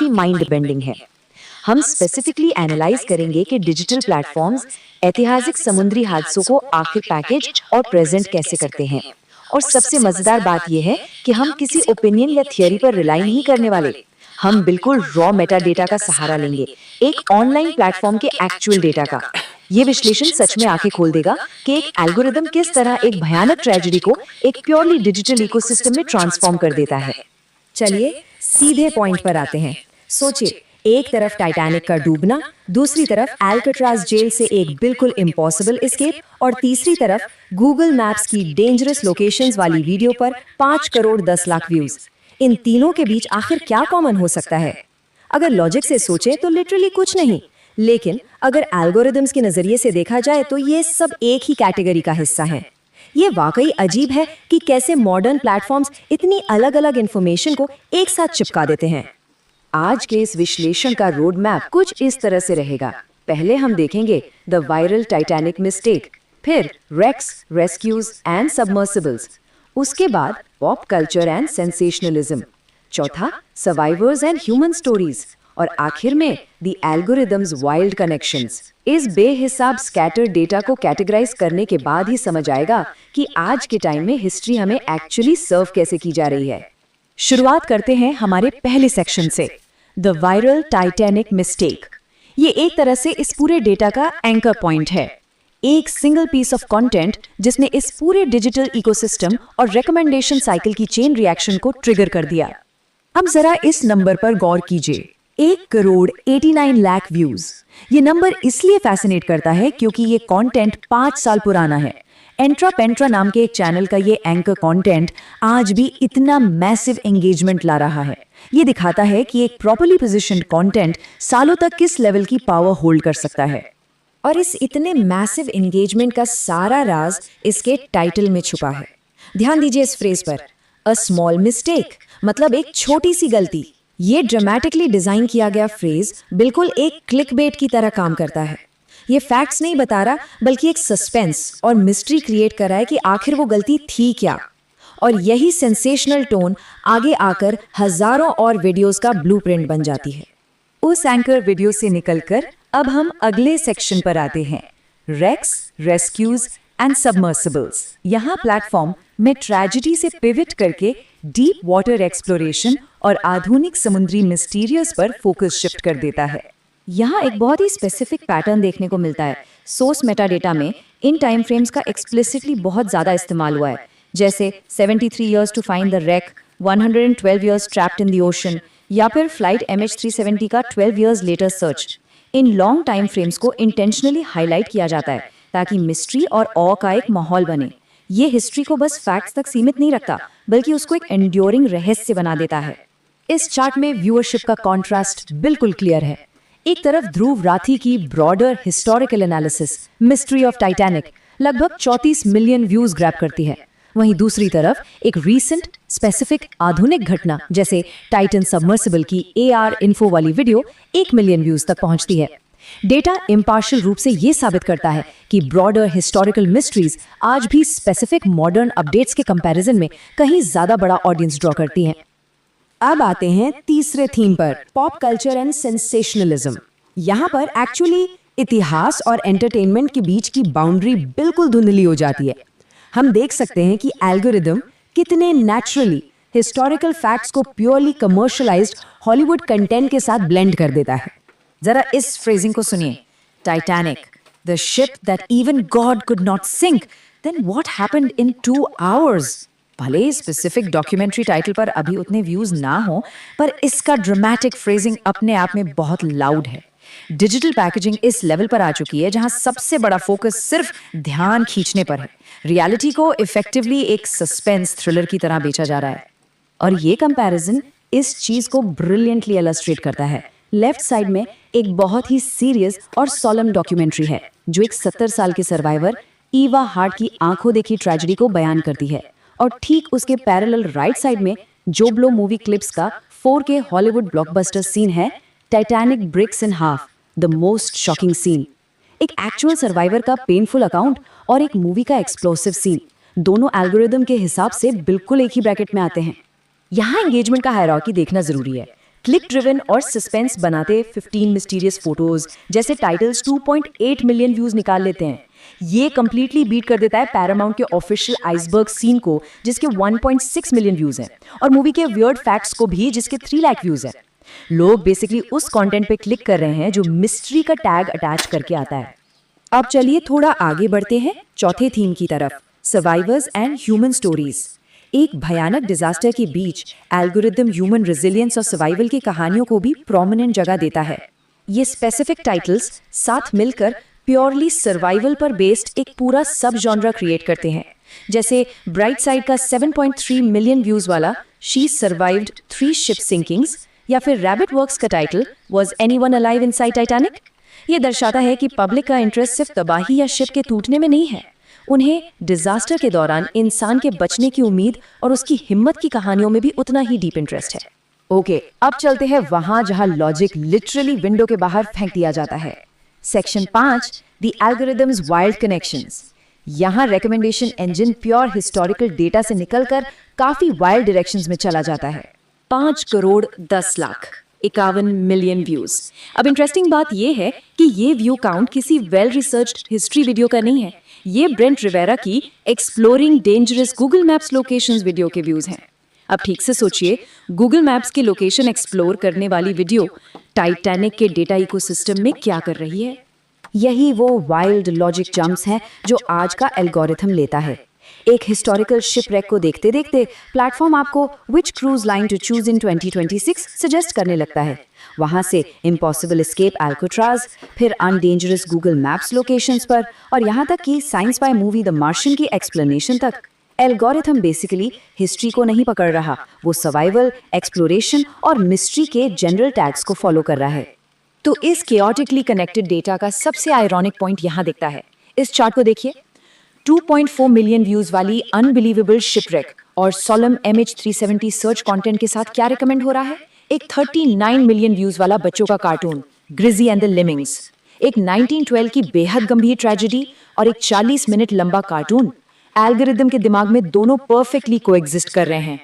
काफी mind bending है। हम स्पेसिफिकली एनालाइज करेंगे कि डिजिटल प्लेटफॉर्म्स ऐतिहासिक समुद्री हादसों को आखिर पैकेज और प्रेजेंट कैसे करते हैं। और सबसे मजेदार बात यह है कि हम किसी ओपिनियन या थियरी पर रिलाई नहीं करने वाले। हम बिल्कुल रॉ मेटा डेटा का सहारा लेंगे, एक ऑनलाइन प्लेटफॉर्म के एक्चुअल डेटा का। ये विश्लेषण सच में आंखें खोल देगा कि एक एल्गोरिदम किस तरह एक भयानक ट्रेजेडी को एक प्योरली डिजिटल इकोसिस्टम में ट्रांसफॉर्म कर देता है। चलिए सीधे पॉइंट पर आते हैं। सोचिए, एक तरफ टाइटैनिक का डूबना, दूसरी तरफ अल्काट्राज जेल से एक बिल्कुल इम्पॉसिबल एस्केप, और तीसरी तरफ गूगल मैप्स की डेंजरस लोकेशंस वाली वीडियो पर 5 करोड़ 10 लाख व्यूज। इन तीनों के बीच आखिर क्या कॉमन हो सकता है? अगर लॉजिक से सोचे तो लिटरली कुछ नहीं, लेकिन अगर एल्गोरिदम्स के नजरिए से देखा जाए तो ये सब एक ही कैटेगरी का हिस्सा है। ये वाकई अजीब है कि कैसे मॉडर्न प्लेटफॉर्म्स इतनी अलग अलग इन्फॉर्मेशन को एक साथ चिपका देते हैं। आज के इस विश्लेषण का रोड मैप कुछ इस तरह से रहेगा। पहले हम देखेंगे द वायरल टाइटैनिक मिस्टेक, फिर रेक्स, रेस्क्यूज एंड सबमर्सिबल्स, उसके बाद पॉप कल्चर एंड सेंसेशनलिज्म, चौथा सर्वाइवर्स एंड ह्यूमन स्टोरीज, और आखिर में द एल्गोरिदम्स वाइल्ड कनेक्शंस। इस बेहिसाब स्कैटर्ड डेटा को कैटेगराइज करने के बाद ही समझ आएगा कि आज के टाइम में हिस्ट्री हमें एक्चुअली सर्व कैसे की जा रही है। शुरुआत करते हैं हमारे पहले सेक्शन से, द वायरल टाइटैनिक मिस्टेक। ये एक तरह से इस पूरे डेटा का एंकर पॉइंट है, एक सिंगल पीस ऑफ कंटेंट जिसने इस पूरे डिजिटल इकोसिस्टम और रिकमेंडेशन साइकिल की चेन रिएक्शन को ट्रिगर कर दिया। अब जरा इस नंबर पर गौर कीजिए, 1 करोड़ 89 लाख व्यूज। ये नंबर इसलिए फैसिनेट करता है क्योंकि ये कंटेंट 5 साल पुराना है। एंट्रा पेंट्रा नाम के एक चैनल का ये एंकर कंटेंट आज भी इतना मैसिव एंगेजमेंट ला रहा है। ये दिखाता है कि एक प्रॉपर्ली पोजीशन्ड कंटेंट सालों तक किस लेवल की पावर होल्ड कर सकता है। और इस इतने मैसिव एंगेजमेंट का सारा राज इसके टाइटल में छुपा है। ध्यान दीजिए इस फ्रेज पर, अ स्मॉल मिस्टेक, मतलब एक छोटी सी गलती। ये ड्रामेटिकली डिजाइन किया गया फ्रेज बिल्कुल एक क्लिकबेट की तरह काम करता है। ये फैक्ट्स नहीं बता रहा, बल्कि एक सस्पेंस और मिस्ट्री क्रिएट कर रहा है कि आखिर वो गलती थी क्या। और यही सेंसेशनल टोन आगे आकर हजारों और वीडियोस का ब्लूप्रिंट बन जाती है। उस एंकर वीडियो से निकलकर अब हम अगले सेक्शन पर आते हैं, रेक्स, रेस्क्यूज एंड सबमर्सिबल्स। यहाँ प्लेटफॉर्म में ट्रेजेडी से पिवट करके डीप वाटर एक्सप्लोरेशन और आधुनिक समुद्री मिस्टीरियस पर फोकस शिफ्ट कर देता है। यहाँ एक बहुत ही स्पेसिफिक पैटर्न देखने को मिलता है। सोर्स मेटाडेटा में इन टाइम फ्रेम्स का एक्सप्लिसिटली बहुत ज्यादा इस्तेमाल हुआ है, जैसे 73 years to find the wreck, 112 years trapped in the ocean, या फिर फ्लाइट MH370 का 12 इयर्स लेटर सर्च। इन लॉन्ग टाइम फ्रेम्स को इंटेंशनली हाईलाइट किया जाता है ताकि मिस्ट्री और ऑ का एक माहौल बने। ये हिस्ट्री को बस फैक्ट्स तक सीमित नहीं रखता, बल्कि उसको एक एंड्योरिंग रहस्य बना देता है। इस चार्ट में व्यूअरशिप का कॉन्ट्रास्ट बिल्कुल क्लियर है। एक तरफ ध्रुव राठी की broader historical analysis mystery of Titanic लगभग 34 मिलियन व्यूज ग्रैब करती है, वहीं दूसरी तरफ एक रीसेंट स्पेसिफिक आधुनिक घटना जैसे टाइटन सबमर्सिबल की AR इन्फो वाली वीडियो 1 मिलियन व्यूज तक पहुंचती है। डेटा इम्पार्शियल रूप से ये साबित करता है कि ब्रॉडर हिस्टोरिकल मिस्ट्रीज आज भी स्पेसिफिक मॉडर्न अपडेट्स के कंपैरिजन में कहीं ज्यादा बड़ा ऑडियंस ड्रॉ करती हैं। अब आते हैं तीसरे थीम पर, पॉप कल्चर एंड सेंसेशनलिज्म। यहाँ पर एक्चुअली इतिहास और एंटरटेनमेंट के बीच की बाउंड्री बिल्कुल धुंधली हो जाती है। हम देख सकते हैं कि एल्गोरिदम कितने नेचुरली हिस्टोरिकल फैक्ट्स को प्योरली कमर्शियलाइज्ड हॉलीवुड कंटेंट के साथ ब्लेंड कर देता है। जरा इस फ्रेजिंग को सुनिए, Titanic, the ship that even God could not sink, then what happened in 2 hours. भले स्पेसिफिक डॉक्यूमेंट्री टाइटल पर अभी उतने व्यूज ना हो, पर इसका ड्रामेटिक फ्रेजिंग अपने आप में बहुत लाउड है। डिजिटल पैकेजिंग इस लेवल पर आ चुकी है जहां सबसे बड़ा फोकस सिर्फ ध्यान खींचने पर है। रियलिटी को इफेक्टिवली एक सस्पेंस थ्रिलर की तरह बेचा जा रहा है। और ये कंपैरिजन इस चीज को ब्रिलियंटली इलस्ट्रेट करता है। लेफ्ट साइड में एक बहुत ही सीरियस और सॉलम डॉक्यूमेंट्री है जो एक 70 साल के सर्वाइवर ईवा हार्ट की आंखों देखी ट्रेजेडी को बयान करती है, और ठीक उसके पैरेलल राइट साइड में जोब्लो मूवी क्लिप्स का 4K हॉलीवुड ब्लॉकबस्टर सीन है, Titanic breaks in half, the most shocking scene. एक एक्चुअल सर्वाइवर का पेनफुल अकाउंट और एक मूवी का एक्सप्लोसिव सीन, दोनों एल्गोरिदम के हिसाब से बिल्कुल एक ही ब्रैकेट में आते हैं। यहाँ एंगेजमेंट का हायरार्की देखना जरूरी है। क्लिक ड्रिवन और सस्पेंस बनाते 15 मिस्टीरियस फोटोज जैसे टाइटल्स 2.8 मिलियन व्यूज निकाल लेते हैं। ये कंप्लीटली बीट कर देता है पैरामाउंट के ऑफिशियल आइसबर्ग सीन को जिसके 1.6 मिलियन व्यूज हैं, और मूवी के वियर्ड फैक्ट्स को भी जिसके 3 लाख व्यूज हैं। लोग बेसिकली उस कंटेंट पे क्लिक कर रहे हैं जो मिस्ट्री का टैग अटैच करके आता है। अब चलिए थोड़ा आगे बढ़ते हैं चौथे थीम की तरफ, सर्वाइवर्स एंड ह्यूमन स्टोरीज। एक भयानक डिजास्टर के बीच एल्गोरिदम ह्यूमन रेजिलियंस और सर्वाइवल की कहानियों को भी प्रोमिनेंट जगह देता है। ये स्पेसिफिक टाइटल्स साथ मिलकर प्योरली सर्वाइवल पर बेस्ड एक पूरा सब जॉनरा क्रिएट करते हैं। जैसे ब्राइट साइड का 7.3 मिलियन व्यूज वाला शी सर्वाइव्ड 3 शिप सिंकिंग्स, या फिर रैबिट वर्क्स का title was anyone alive inside Titanic. ये दर्शाता है कि पब्लिक का इंटरेस्ट सिर्फ तबाही या शिप के टूटने में नहीं है, उन्हें डिजास्टर के दौरान इंसान के बचने की उम्मीद और उसकी हिम्मत की कहानियों में भी उतना ही डीप इंटरेस्ट है। ओके, अब चलते हैं वहां जहां लॉजिक लिटरली विंडो के बाहर फेंक दिया जाता है। Section 5, the algorithms wild connections. यहाँ recommendation engine pure historical data से निकलकर काफी वाइल्ड डायरेक्शंस में चला जाता है। 5 करोड़ 10 लाख 51 मिलियन व्यूज। अब इंटरेस्टिंग बात यह है कि ये व्यू काउंट किसी वेल रिसर्च्ड हिस्ट्री वीडियो का नहीं है, ये ब्रेंट रिवेरा की exploring dangerous Google maps locations video के व्यूज हैं। अब ठीक से सोचिए, गूगल मैप्स की लोकेशन एक्सप्लोर करने वाली वीडियो टाइटैनिक के डेटा इकोसिस्टम में क्या कर रही है। यही वो वाइल्ड लॉजिक जंप्स हैं जो आज का एल्गोरिथम लेता है। एक हिस्टोरिकल शिपरेक को देखते देखते प्लेटफॉर्म आपको which cruise line to choose in 2026 suggest करने लगता है। वहां से इम्पॉसिबल एस्केप अल्काट्राज, फिर अनडेंजरस गूगल मैप्स लोकेशंस पर, और यहाँ तक कि science fi movie the Martian की एक्सप्लेनेशन तक। एल्गोरिथम बेसिकली हिस्ट्री को नहीं पकड़ रहा, वो सर्वाइवल, एक्सप्लोरेशन और मिस्ट्री के जनरल टैग्स को फॉलो कर रहा है। तो इस केओटिकली कनेक्टेड डेटा का सबसे आयरॉनिक पॉइंट यहाँ दिखता है। इस चार्ट को देखिए, 2.4 मिलियन व्यूज वाली अनबिलीवेबल शिपरेक और सोलम MH370 सर्च कंटेंट के साथ क्या रिकमेंड हो रहा है? एक 39 मिलियन व्यूज वाला बच्चों का कार्टून ग्रिजी एंड द लिमिंग्स, एक 1912 की बेहद गंभीर ट्रेजेडी और एक 40 मिनट लंबा कार्टून। एल्गोरिदम के दिमाग में दोनों परफेक्टली कोएग्जिस्ट कर रहे हैं।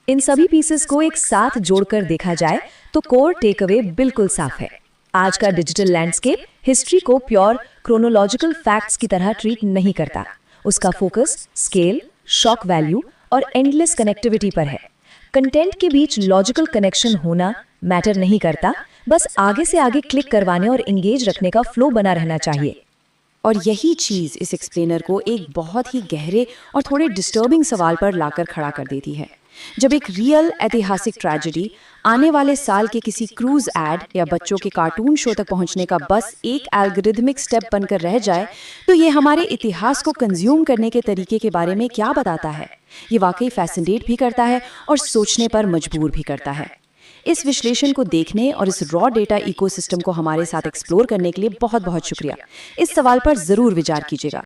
इन सभी पीसेस को एक साथ जोड़कर देखा जाए तो कोर टेक अवे बिल्कुल साफ है। आज का डिजिटल लैंडस्केप हिस्ट्री को प्योर क्रोनोलॉजिकल फैक्ट्स की तरह ट्रीट नहीं करता। उसका फोकस स्केल, शॉक वैल्यू और एंडलेस कनेक्टिविटी पर है। कंटेंट के बीच लॉजिकल कनेक्शन होना मैटर नहीं करता, बस आगे से आगे क्लिक करवाने और एंगेज रखने का फ्लो बना रहना चाहिए। और यही चीज इस एक्सप्लेनर को एक बहुत ही गहरे और थोड़े डिस्टर्बिंग सवाल पर लाकर खड़ा कर देती है। जब एक रियल ऐतिहासिक ट्रेजेडी आने वाले साल के किसी क्रूज एड या बच्चों के कार्टून शो तक पहुंचने का बस एक एल्गोरिथमिक स्टेप बनकर रह जाए, तो ये हमारे इतिहास को कंज्यूम करने के तरीके के बारे में क्या बताता है? ये वाकई फैसिनेट भी करता है और सोचने पर मजबूर भी करता है। इस विश्लेषण को देखने और इस रॉ डेटा इकोसिस्टम को हमारे साथ एक्सप्लोर करने के लिए बहुत बहुत शुक्रिया। इस सवाल पर जरूर विचार कीजिएगा।